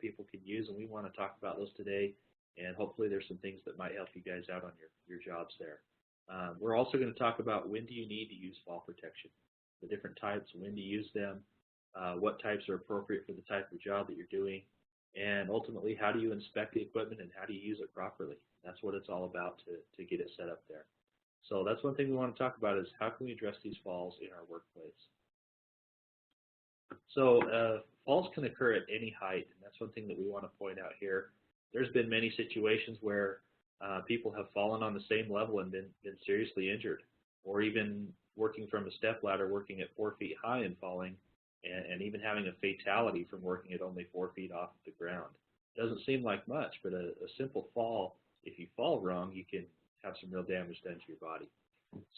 people can use, and we want to talk about those today. And hopefully there's some things that might help you guys out on your jobs there. We're also going to talk about when do you need to use fall protection, the different types, when to use them, what types are appropriate for the type of job that you're doing, and ultimately how do you inspect the equipment and how do you use it properly. That's what it's all about to get it set up there. So that's one thing we want to talk about is how can we address these falls in our workplace. So falls can occur at any height, and that's one thing that we want to point out here. There's been many situations where people have fallen on the same level and been seriously injured, or even working from a step ladder, working at 4 feet high and falling, and even having a fatality from working at only 4 feet off the ground. Doesn't seem like much, but a simple fall, if you fall wrong, you can have some real damage done to your body.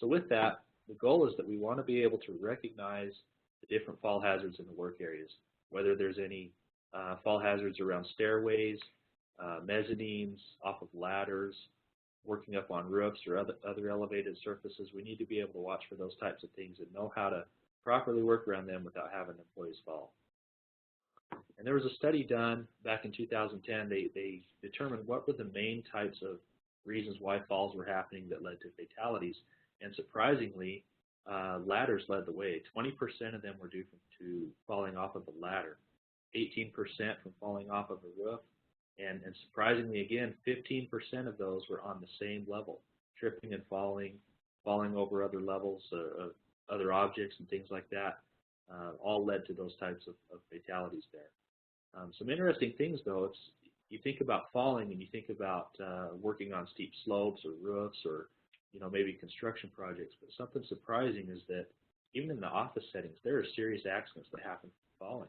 So with that, the goal is that we want to be able to recognize the different fall hazards in the work areas, whether there's any fall hazards around stairways, mezzanines, off of ladders, working up on roofs or other elevated surfaces. We need to be able to watch for those types of things and know how to properly work around them without having employees fall. And there was a study done back in 2010. They determined what were the main types of reasons why falls were happening that led to fatalities. And surprisingly, ladders led the way. 20% of them were due to falling off of a ladder, 18% from falling off of a roof, and surprisingly again, 15% of those were on the same level, tripping and falling over other levels of other objects and things like that, all led to those types of fatalities there. Some interesting things though, you think about falling and you think about working on steep slopes or roofs or maybe construction projects, but something surprising is that even in the office settings, there are serious accidents that happen from falling.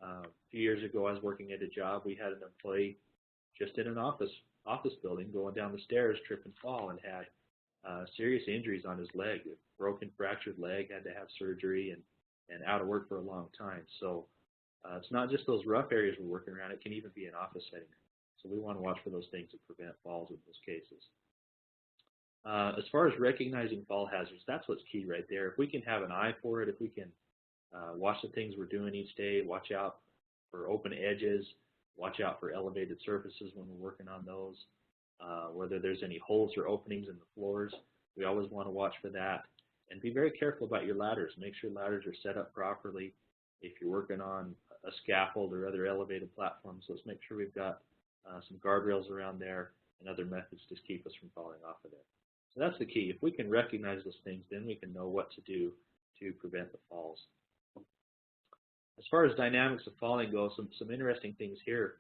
A few years ago, I was working at a job. We had an employee just in an office building going down the stairs, trip and fall, and had serious injuries on his leg, a broken, fractured leg, had to have surgery, and out of work for a long time. So it's not just those rough areas we're working around. It can even be an office setting. So we want to watch for those things to prevent falls in those cases. As far as recognizing fall hazards, that's what's key right there. If we can have an eye for it, if we can watch the things we're doing each day, watch out for open edges, watch out for elevated surfaces when we're working on those, whether there's any holes or openings in the floors, we always want to watch for that. And be very careful about your ladders. Make sure ladders are set up properly. If you're working on a scaffold or other elevated platforms, let's make sure we've got some guardrails around there and other methods to keep us from falling off of there. So that's the key. If we can recognize those things, then we can know what to do to prevent the falls. As far as dynamics of falling go, some interesting things here.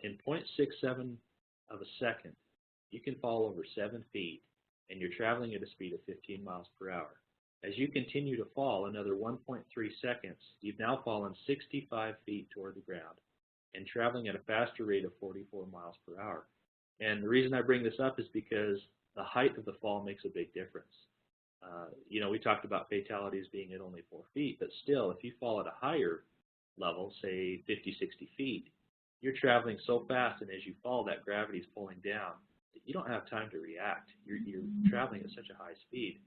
In 0.67 of a second, you can fall over 7 feet, and you're traveling at a speed of 15 miles per hour. As you continue to fall another 1.3 seconds, you've now fallen 65 feet toward the ground and traveling at a faster rate of 44 miles per hour. And the reason I bring this up is because the height of the fall makes a big difference. We talked about fatalities being at only 4 feet, but still, if you fall at a higher level, say 50, 60 feet, you're traveling so fast, and as you fall, that gravity is pulling down, that you don't have time to react. You're traveling at such a high speed.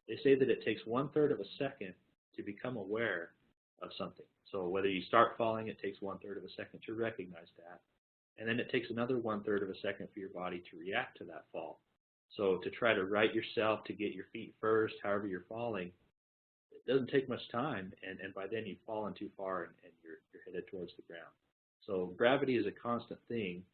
They say that it takes 1/3 of a second to become aware of something. So whether you start falling, it takes 1/3 of a second to recognize that. And then it takes another 1/3 of a second for your body to react to that fall. So to try to right yourself, to get your feet first, however you're falling, it doesn't take much time, and by then you've fallen too far and you're headed towards the ground. So gravity is a constant thing,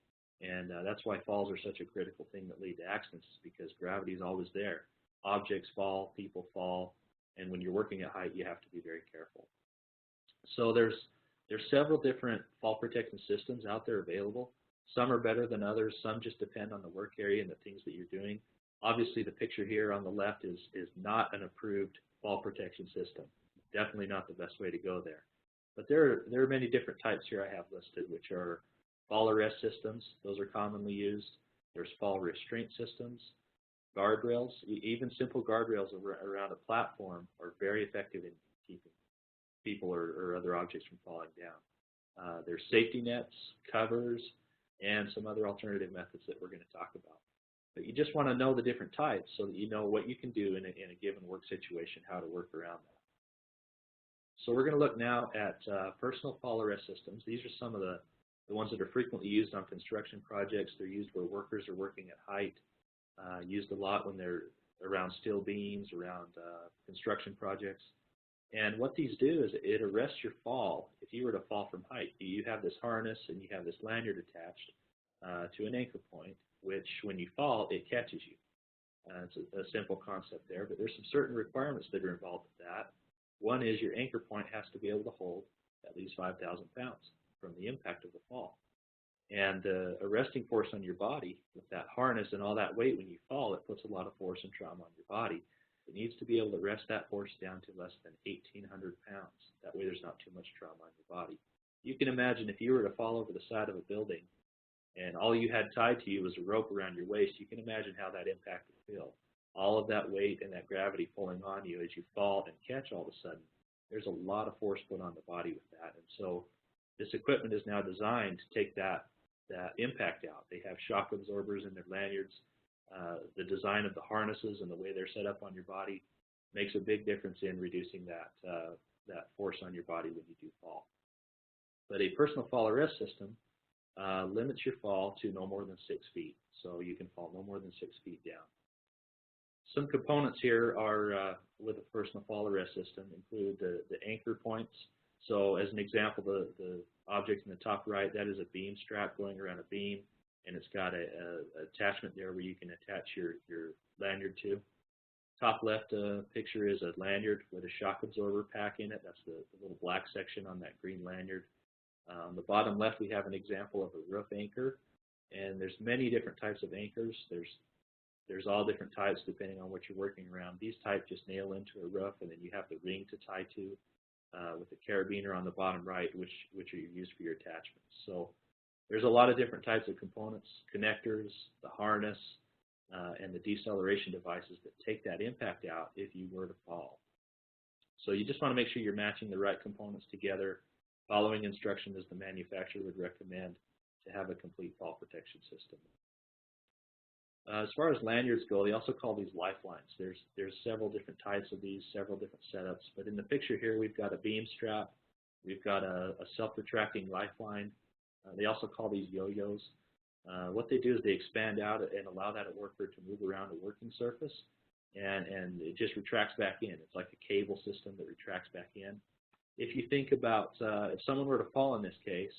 and that's why falls are such a critical thing that lead to accidents, is because gravity is always there. Objects fall, people fall, and when you're working at height, you have to be very careful. So there's several different fall protection systems out there available. Some are better than others. Some just depend on the work area and the things that you're doing. Obviously, the picture here on the left is not an approved fall protection system. Definitely not the best way to go there. But there are many different types here I have listed, which are fall arrest systems. Those are commonly used. There's fall restraint systems, guardrails. Even simple guardrails around a platform are very effective in keeping people or other objects from falling down. There's safety nets, covers, and some other alternative methods that we're going to talk about. But you just want to know the different types so that you know what you can do in a given work situation, how to work around that. So we're going to look now at personal fall arrest systems. These are some of the The ones that are frequently used on construction projects, they're used where workers are working at height, used a lot when they're around steel beams, around construction projects. And what these do is it arrests your fall. If you were to fall from height, you have this harness and you have this lanyard attached to an anchor point, which when you fall, it catches you. It's a simple concept there, but there's some certain requirements that are involved with that. One is your anchor point has to be able to hold at least 5,000 pounds from the impact of the fall. And the arresting force on your body with that harness and all that weight when you fall, it puts a lot of force and trauma on your body. It needs to be able to arrest that force down to less than 1,800 pounds. That way there's not too much trauma on your body. You can imagine if you were to fall over the side of a building and all you had tied to you was a rope around your waist, you can imagine how that impact would feel. All of that weight and that gravity pulling on you as you fall and catch all of a sudden, there's a lot of force put on the body with that. And so this equipment is now designed to take that impact out. They have shock absorbers in their lanyards. The design of the harnesses and the way they're set up on your body makes a big difference in reducing that force on your body when you do fall. But a personal fall arrest system limits your fall to no more than 6 feet. So you can fall no more than 6 feet down. Some components here are with a personal fall arrest system include the anchor points. So as an example, the object in the top right, that is a beam strap going around a beam, and it's got a attachment there where you can attach your lanyard to. Top left picture is a lanyard with a shock absorber pack in it. That's the little black section on that green lanyard. On the bottom left, we have an example of a roof anchor, and there's many different types of anchors. There's all different types depending on what you're working around. These types just nail into a roof, and then you have the ring to tie to with the carabiner on the bottom right, which are used for your attachments. So there's a lot of different types of components, connectors, the harness, and the deceleration devices that take that impact out if you were to fall. So you just want to make sure you're matching the right components together, following instructions as the manufacturer would recommend to have a complete fall protection system. As far as lanyards go, they also call these lifelines. There's several different types of these, several different setups. But in the picture here, we've got a beam strap. We've got a self-retracting lifeline. They also call these yo-yos. What they do is they expand out and allow that worker to move around a working surface, and it just retracts back in. It's like a cable system that retracts back in. If you think about if someone were to fall in this case,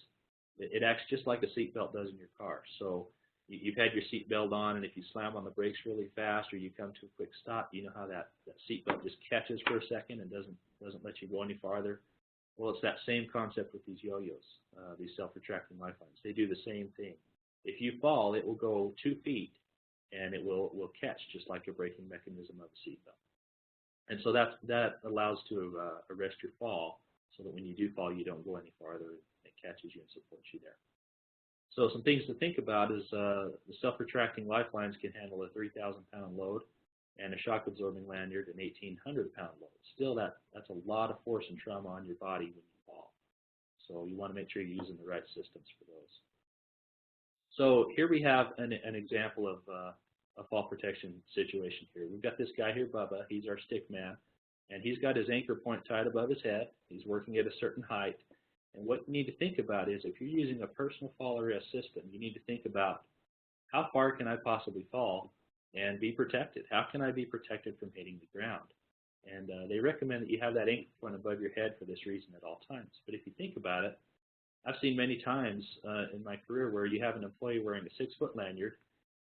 it acts just like a seatbelt does in your car. So you've had your seatbelt on, and if you slam on the brakes really fast or you come to a quick stop, you know how that seatbelt just catches for a second and doesn't let you go any farther. Well, it's that same concept with these yo-yos, these self-retracting lifelines. They do the same thing. If you fall, it will go 2 feet, and it will catch just like a braking mechanism of a seatbelt. And so that allows to arrest your fall so that when you do fall, you don't go any farther. It catches you and supports you there. So some things to think about is the self-retracting lifelines can handle a 3,000-pound load, and a shock-absorbing lanyard an 1,800-pound load. Still, that's a lot of force and trauma on your body when you fall. So you want to make sure you're using the right systems for those. So here we have an example of a fall protection situation here. We've got this guy here, Bubba. He's our stick man, and he's got his anchor point tied above his head. He's working at a certain height. And what you need to think about is if you're using a personal fall arrest system, you need to think about how far can I possibly fall and be protected? How can I be protected from hitting the ground? And they recommend that you have that anchor point above your head for this reason at all times. But if you think about it, I've seen many times in my career where you have an employee wearing a 6-foot lanyard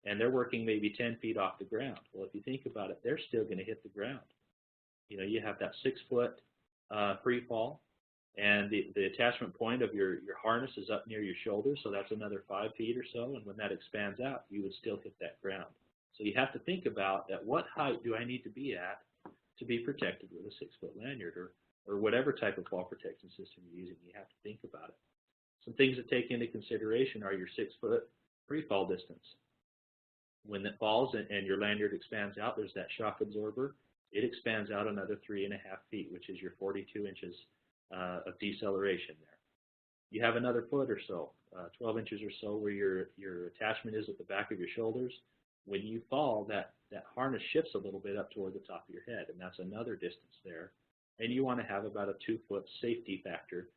and they're working maybe 10 feet off the ground. Well, if you think about it, they're still going to hit the ground. You know, you have that 6-foot free fall, and the attachment point of your harness is up near your shoulder, so that's another 5 feet or so, and when that expands out, you would still hit that ground. So you have to think about at what height do I need to be at to be protected with a 6-foot lanyard or whatever type of fall protection system you're using. You have to think about it. Some things to take into consideration are your 6-foot free fall distance. When it falls and your lanyard expands out, there's that shock absorber. It expands out another 3.5 feet, which is your 42 inches of deceleration there. You have another foot or so, 12 inches or so, where your attachment is at the back of your shoulders. When you fall, that harness shifts a little bit up toward the top of your head, and that's another distance there. And you want to have about a 2-foot safety factor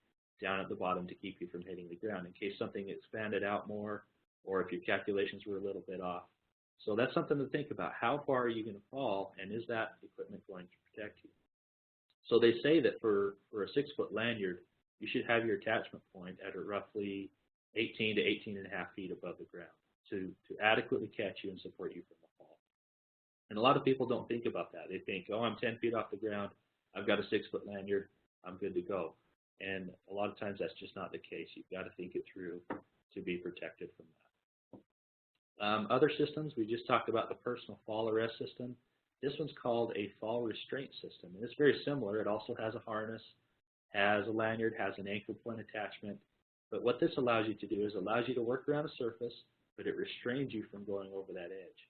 down at the bottom to keep you from hitting the ground in case something expanded out more or if your calculations were a little bit off. So that's something to think about. How far are you going to fall, and is that equipment going to protect you? So they say that for a 6-foot lanyard, you should have your attachment point at roughly 18 to 18.5 feet above the ground to adequately catch you and support you from the fall. And a lot of people don't think about that. They think, oh, I'm 10 feet off the ground, I've got a 6-foot lanyard, I'm good to go. And a lot of times that's just not the case. You've got to think it through to be protected from that. Other systems, we just talked about the personal fall arrest system. This one's called a fall restraint system, and it's very similar. It also has a harness, has a lanyard, has an anchor point attachment. But what this allows you to do is allows you to work around a surface, but it restrains you from going over that edge.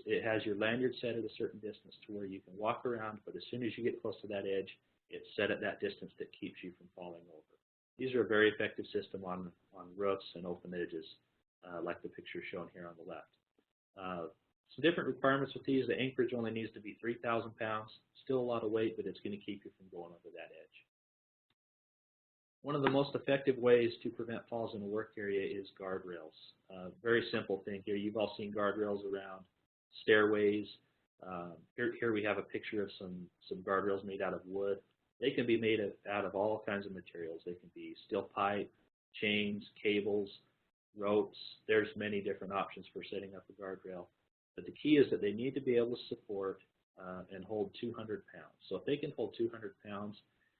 It has your lanyard set at a certain distance to where you can walk around, but as soon as you get close to that edge, it's set at that distance that keeps you from falling over. These are a very effective system on roofs and open edges, like the picture shown here on the left. Some different requirements with these. The anchorage only needs to be 3,000 pounds. Still a lot of weight, but it's going to keep you from going over that edge. One of the most effective ways to prevent falls in a work area is guardrails. Very simple thing here. You've all seen guardrails around stairways. Here we have a picture of some guardrails made out of wood. They can be made out of all kinds of materials. They can be steel pipe, chains, cables, ropes. There's many different options for setting up a guardrail. But the key is that they need to be able to support and hold 200 pounds. So if they can hold 200 pounds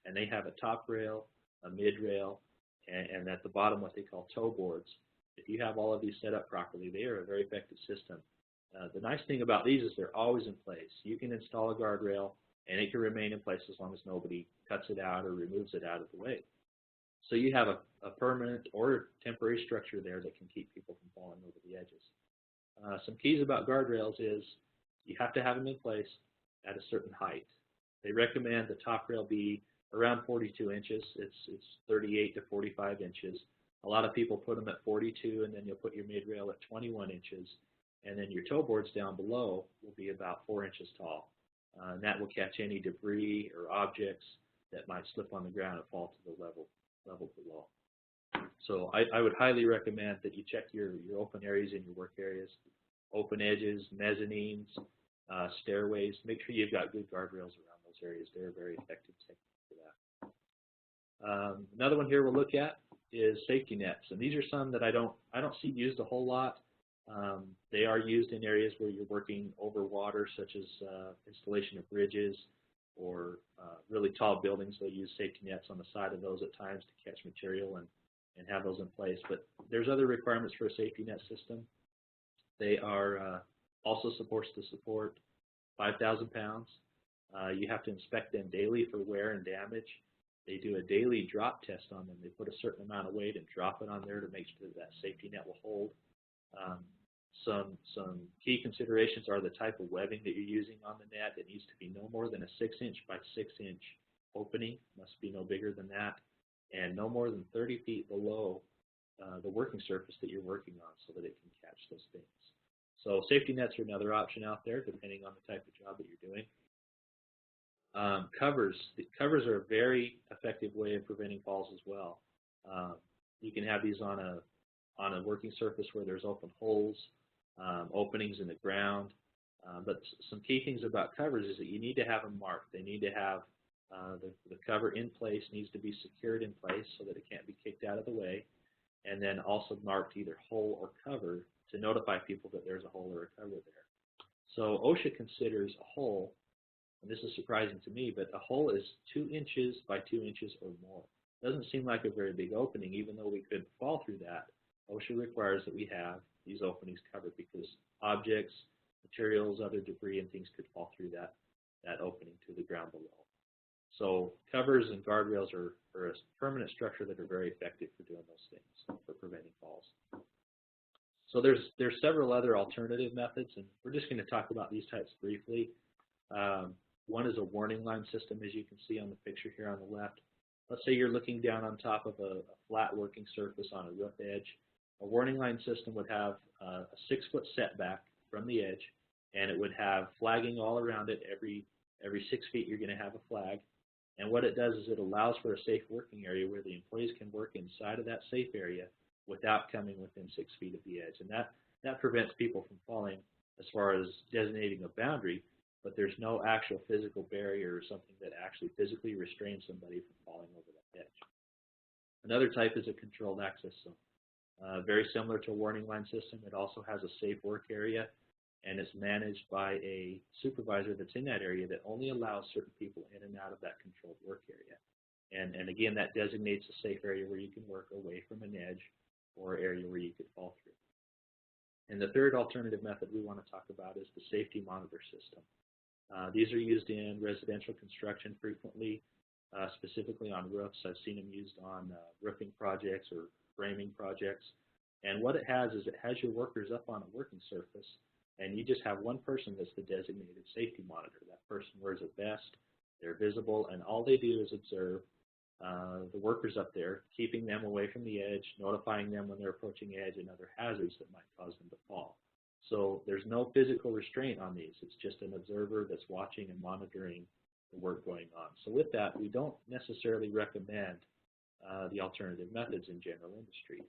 and they have a top rail, a mid rail, and at the bottom what they call toe boards, if you have all of these set up properly, they are a very effective system. The nice thing about these is they're always in place. You can install a guardrail and it can remain in place as long as nobody cuts it out or removes it out of the way. So you have a permanent or temporary structure there that can keep people from falling over the edges. Some keys about guardrails is you have to have them in place at a certain height. They recommend the top rail be around 42 inches. It's 38 to 45 inches. A lot of people put them at 42, and then you'll put your mid rail at 21 inches, and then your toe boards down below will be about 4 inches tall. And that will catch any debris or objects that might slip on the ground and fall to the level below. So I would highly recommend that you check your open areas in your work areas, open edges, mezzanines, stairways. Make sure you've got good guardrails around those areas. They're a very effective technique for that. Another one here we'll look at is safety nets, and these are some that I don't see used a whole lot. They are used in areas where you're working over water, such as installation of bridges or really tall buildings. They'll use safety nets on the side of those at times to catch material and have those in place. But there's other requirements for a safety net system. They are also supposed to support 5,000 pounds. You have to inspect them daily for wear and damage. They do a daily drop test on them. They put a certain amount of weight and drop it on there to make sure that safety net will hold. Some key considerations are the type of webbing that you're using on the net. It needs to be no more than a 6-inch by 6-inch opening. Must be no bigger than that, and no more than 30 feet below the working surface that you're working on so that it can catch those things. So safety nets are another option out there depending on the type of job that you're doing. Covers. The covers are a very effective way of preventing falls as well. You can have these on a working surface where there's open holes, openings in the ground. But some key things about covers is that you need to have them marked. They need to have the cover in place, needs to be secured in place so that it can't be kicked out of the way, and then also marked either hole or cover to notify people that there's a hole or a cover there. So OSHA considers a hole, and this is surprising to me, but a hole is 2 inches by 2 inches or more. Doesn't seem like a very big opening, even though we could fall through that. OSHA requires that we have these openings covered because objects, materials, other debris, and things could fall through that opening to the ground below. So covers and guardrails are a permanent structure that are very effective for doing those things, for preventing falls. So there's several other alternative methods, and we're just going to talk about these types briefly. One is a warning line system, as you can see on the picture here on the left. Let's say you're looking down on top of a flat working surface on a roof edge. A warning line system would have a 6-foot setback from the edge, and it would have flagging all around it. Every 6 feet you're going to have a flag, And what it does is it allows for a safe working area where the employees can work inside of that safe area without coming within 6 feet of the edge. And that prevents people from falling as far as designating a boundary, but there's no actual physical barrier or something that actually physically restrains somebody from falling over that edge. Another type is a controlled access zone. Very similar to a warning line system, it also has a safe work area, and it's managed by a supervisor that's in that area that only allows certain people in and out of that controlled work area. And again, that designates a safe area where you can work away from an edge or area where you could fall through. And the third alternative method we want to talk about is the safety monitor system. These are used in residential construction frequently, specifically on roofs. I've seen them used on roofing projects or framing projects. And what it has is it has your workers up on a working surface, and you just have one person that's the designated safety monitor. That person wears a vest, they're visible, and all they do is observe the workers up there, keeping them away from the edge, notifying them when they're approaching edge and other hazards that might cause them to fall. So there's no physical restraint on these. It's just an observer that's watching and monitoring the work going on. So with that, we don't necessarily recommend the alternative methods in general industry.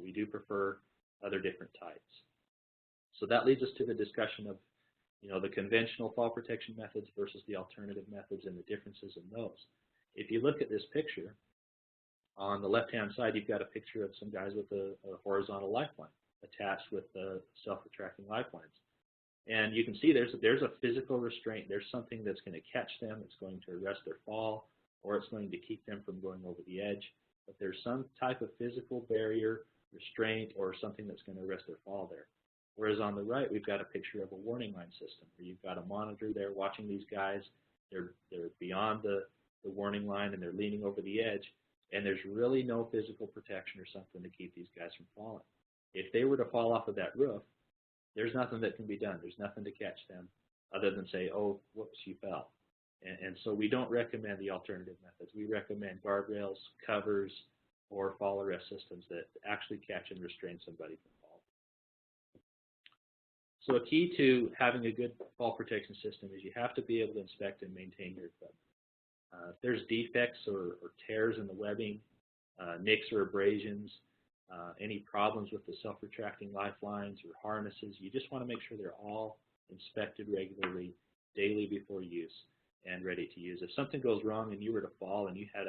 We do prefer other different types. So that leads us to the discussion of, the conventional fall protection methods versus the alternative methods and the differences in those. If you look at this picture, on the left-hand side, you've got a picture of some guys with a horizontal lifeline attached with the self-retracting lifelines. And you can see there's a physical restraint. There's something that's going to catch them, it's going to arrest their fall, or it's going to keep them from going over the edge. But there's some type of physical barrier, restraint, or something that's going to arrest their fall there. Whereas on the right, we've got a picture of a warning line system where you've got a monitor there watching these guys. They're beyond the warning line and they're leaning over the edge, and there's really no physical protection or something to keep these guys from falling. If they were to fall off of that roof, there's nothing that can be done. There's nothing to catch them other than say, oh, whoops, you fell. And so we don't recommend the alternative methods. We recommend guardrails, covers, or fall arrest systems that actually catch and restrain somebody from falling. So a key to having a good fall protection system is you have to be able to inspect and maintain your equipment. If there's defects or tears in the webbing, nicks or abrasions, any problems with the self-retracting lifelines or harnesses, you just want to make sure they're all inspected regularly, daily before use, and ready to use. If something goes wrong and you were to fall and you had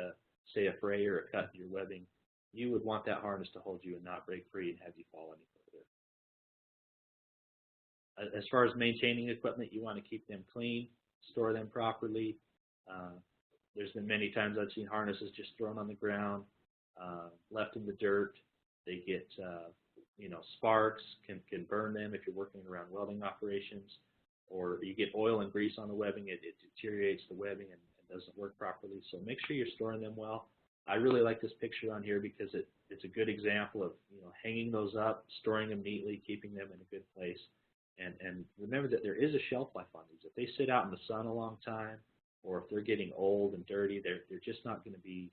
say a fray or a cut in your webbing, you would want that harness to hold you and not break free and have you fall any further. As far as maintaining equipment, you want to keep them clean, store them properly. There's been many times I've seen harnesses just thrown on the ground, left in the dirt. They get, sparks, can burn them if you're working around welding operations, or you get oil and grease on the webbing. It deteriorates the webbing and doesn't work properly. So make sure you're storing them well. I really like this picture on here because it's a good example of hanging those up, storing them neatly, keeping them in a good place. And remember that there is a shelf life on these. If they sit out in the sun a long time, or if they're getting old and dirty, they're just not going to be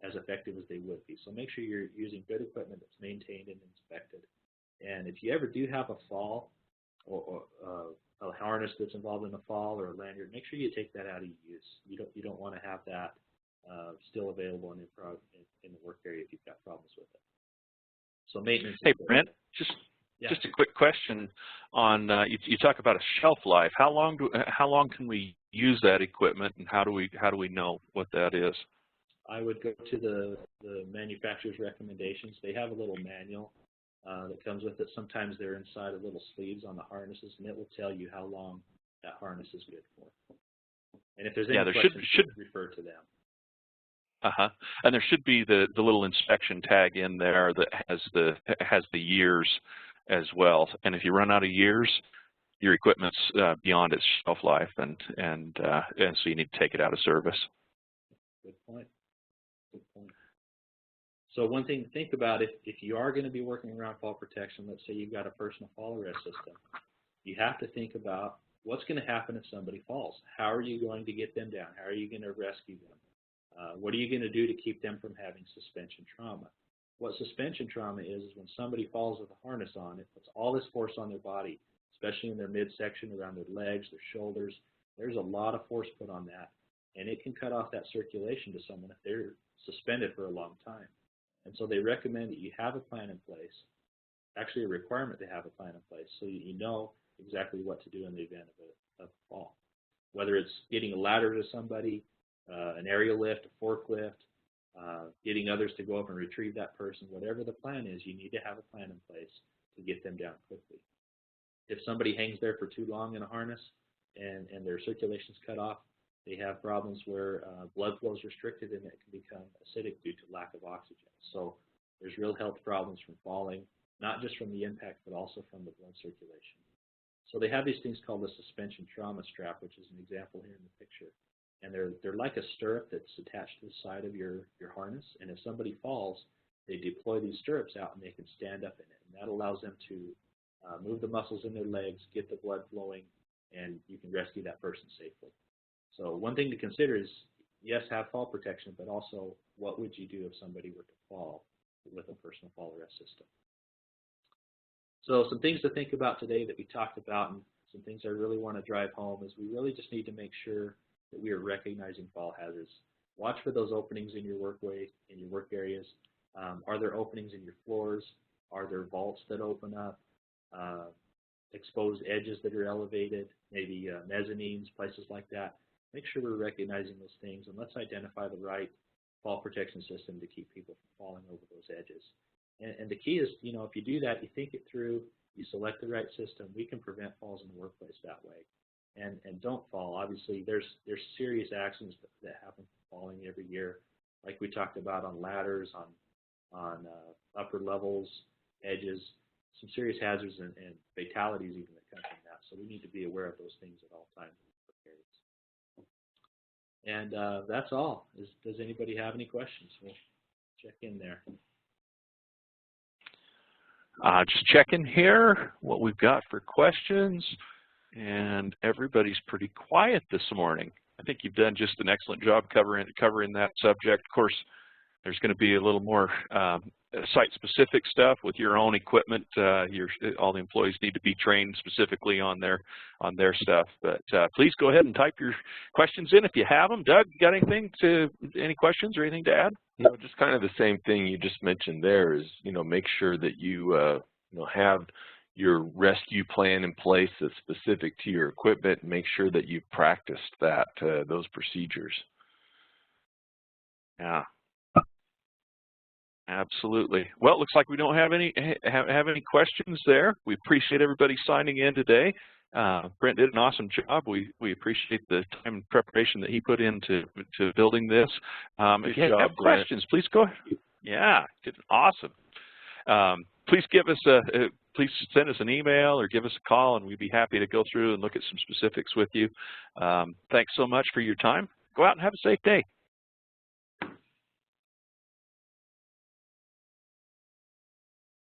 as effective as they would be. So make sure you're using good equipment that's maintained and inspected. And if you ever do have a fall or a harness that's involved in a fall or a lanyard, make sure you take that out of use. You don't want to have that still available in the work area if you've got problems with it. So maintenance. Hey, Brent, just a quick question on you talk about a shelf life. How long can we use that equipment, and how do we know what that is? I would go to the manufacturer's recommendations. They have a little manual that comes with it. Sometimes they're inside of little sleeves on the harnesses, and it will tell you how long that harness is good for. And if there's any questions, should refer to them. And there should be the little inspection tag in there that has the years as well. And if you run out of years, your equipment's beyond its shelf life, and so you need to take it out of service. Good point. Good point. So one thing to think about, if you are going to be working around fall protection, let's say you've got a personal fall arrest system, you have to think about what's going to happen if somebody falls. How are you going to get them down? How are you going to rescue them? What are you going to do to keep them from having suspension trauma? What suspension trauma is when somebody falls with a harness on, it puts all this force on their body, especially in their midsection, around their legs, their shoulders. There's a lot of force put on that. and it can cut off that circulation to someone if they're suspended for a long time. And so they recommend that you have a plan in place, actually a requirement to have a plan in place, so you know exactly what to do in the event of a fall. Whether it's getting a ladder to somebody, an aerial lift, a forklift, getting others to go up and retrieve that person, whatever the plan is, you need to have a plan in place to get them down quickly. If somebody hangs there for too long in a harness and their circulation's cut off, they have problems where blood flow is restricted and it can become acidic due to lack of oxygen. So there's real health problems from falling, not just from the impact, but also from the blood circulation. So they have these things called the suspension trauma strap, which is an example here in the picture. And they're like a stirrup that's attached to the side of your harness. And if somebody falls, they deploy these stirrups out and they can stand up in it. And that allows them to move the muscles in their legs, get the blood flowing, and you can rescue that person safely. So one thing to consider is, yes, have fall protection, but also what would you do if somebody were to fall with a personal fall arrest system? So some things to think about today that we talked about, and some things I really want to drive home, is we really just need to make sure that we are recognizing fall hazards. Watch for those openings in your workway, in your work areas. Are there openings in your floors? Are there vaults that open up? Exposed edges that are elevated, maybe mezzanines, places like that. Make sure we're recognizing those things, and let's identify the right fall protection system to keep people from falling over those edges. And the key is, you know, if you do that, you think it through, you select the right system, we can prevent falls in the workplace that way. And don't fall. Obviously, there's serious accidents that happen from falling every year, like we talked about on ladders, on upper levels, edges, some serious hazards and fatalities even that come from that. So we need to be aware of those things at all times. And that's all. Does anybody have any questions? We'll check in there. Just checking here what we've got for questions, and everybody's pretty quiet this morning. I think you've done just an excellent job covering that subject. Of course, there's going to be a little more site-specific stuff with your own equipment. All the employees need to be trained specifically on their stuff. But please go ahead and type your questions in if you have them. Doug, you got any questions or anything to add? No, just kind of the same thing you just mentioned there is, you know, make sure that you, have your rescue plan in place that's specific to your equipment, and make sure that you've practiced those procedures. Yeah. Absolutely. Well, it looks like we don't have any questions there. We appreciate everybody signing in today. Brent did an awesome job. We appreciate the time and preparation that he put into building this. If you have questions, please go ahead. Yeah, did awesome. Please please send us an email or give us a call, and we'd be happy to go through and look at some specifics with you. Thanks so much for your time. Go out and have a safe day.